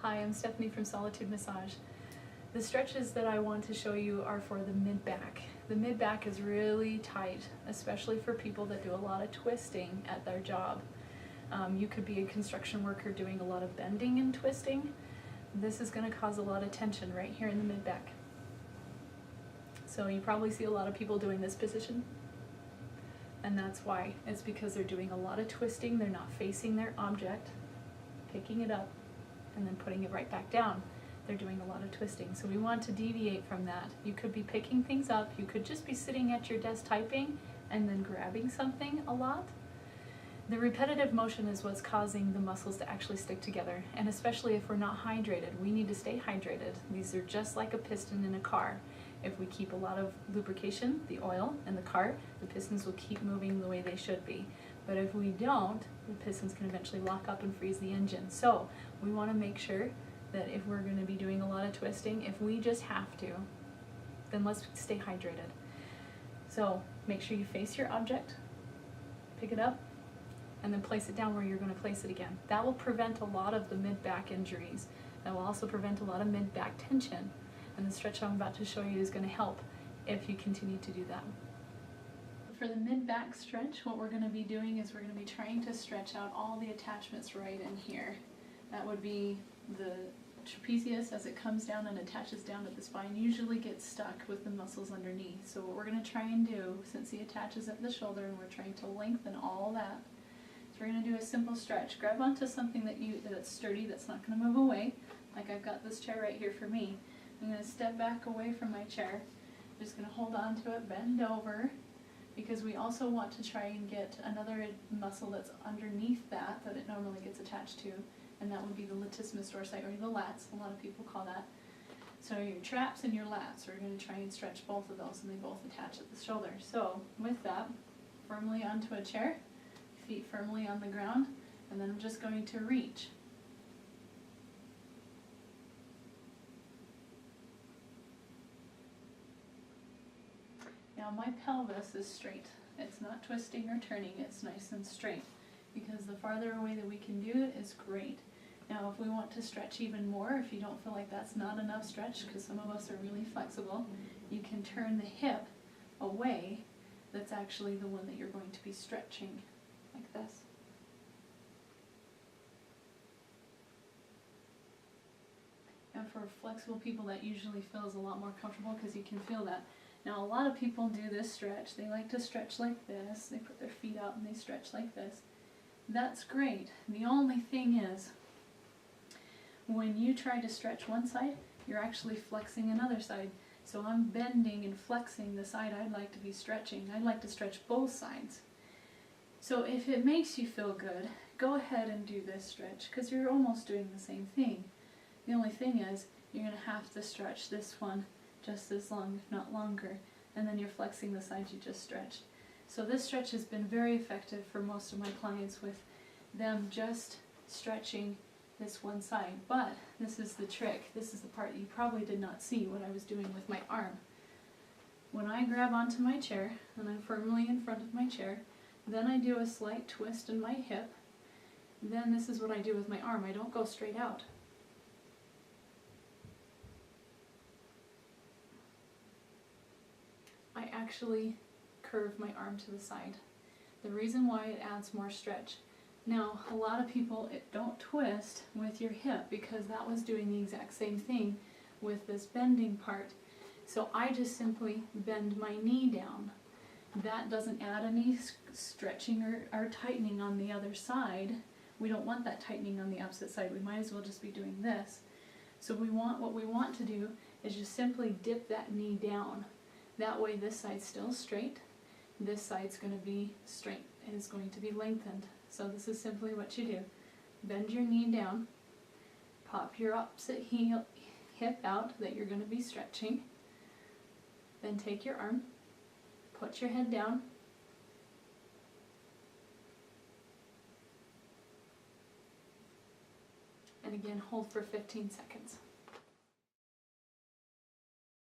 Hi, I'm Stephanie from Solitude Massage. The stretches that I want to show you are for the mid-back. The mid-back is really tight, especially for people that do a lot of twisting at their job. You could be a construction worker doing a lot of bending and twisting. This is going to cause a lot of tension right here in the mid-back. So you probably see a lot of people doing this position, and that's why. It's because they're doing a lot of twisting, they're not facing their object, picking it up, and then putting it right back down. They're doing a lot of twisting. So we want to deviate from that. You could be picking things up, you could just be sitting at your desk typing and then grabbing something a lot. The repetitive motion is what's causing the muscles to actually stick together, and especially if we're not hydrated. We need to stay hydrated. These are just like a piston in a car. If we keep a lot of lubrication, the oil in the car, the pistons will keep moving the way they should be. But if we don't, the pistons can eventually lock up and freeze the engine. So we want to make sure that if we're going to be doing a lot of twisting, if we just have to, then let's stay hydrated. So make sure you face your object, pick it up, and then place it down where you're going to place it again. That will prevent a lot of the mid-back injuries. That will also prevent a lot of mid-back tension. And the stretch I'm about to show you is going to help if you continue to do that. For the mid-back stretch, what we're going to be doing is we're going to be trying to stretch out all the attachments right in here. That would be the trapezius as it comes down and attaches down at the spine, usually gets stuck with the muscles underneath. So what we're going to try and do, since he attaches at the shoulder and we're trying to lengthen all that, so we're going to do a simple stretch. Grab onto something that's sturdy, that's not going to move away. Like I've got this chair right here for me. I'm going to step back away from my chair. I'm just going to hold on to it, bend over, because we also want to try and get another muscle that's underneath that it normally gets attached to, and that would be the latissimus dorsi, or the lats, a lot of people call that. So your traps and your lats, we're going to try and stretch both of those, and they both attach at the shoulder. So with that, firmly onto a chair, feet firmly on the ground, and then I'm just going to reach. Now my pelvis is straight. It's not twisting or turning, it's nice and straight, because the farther away that we can do it is great. Now if we want to stretch even more, if you don't feel like that's not enough stretch, because some of us are really flexible, you can turn the hip away. That's actually the one that you're going to be stretching, like this. And for flexible people, that usually feels a lot more comfortable because you can feel that. Now a lot of people do this stretch. They like to stretch like this. They put their feet out and they stretch like this. That's great. The only thing is, when you try to stretch one side, you're actually flexing another side. So I'm bending and flexing the side I'd like to be stretching. I'd like to stretch both sides. So if it makes you feel good, go ahead and do this stretch, because you're almost doing the same thing. The only thing is, you're going to have to stretch this one just as long, if not longer, and then you're flexing the side you just stretched. So this stretch has been very effective for most of my clients, with them just stretching this one side. But this is the trick. This is the part you probably did not see what I was doing with my arm. When I grab onto my chair, and I'm firmly in front of my chair, then I do a slight twist in my hip. Then this is what I do with my arm. I don't go straight out. I actually curve my arm to the side. The reason why, it adds more stretch. Now, a lot of people don't twist with your hip, because that was doing the exact same thing with this bending part. So I just simply bend my knee down. That doesn't add any stretching or tightening on the other side. We don't want that tightening on the opposite side. We might as well just be doing this. So what we want to do is just simply dip that knee down. That way this side's still straight, this side's going to be straight, and it's going to be lengthened. So this is simply what you do. Bend your knee down, pop your opposite hip out that you're going to be stretching, then take your arm, put your head down, and again hold for 15 seconds.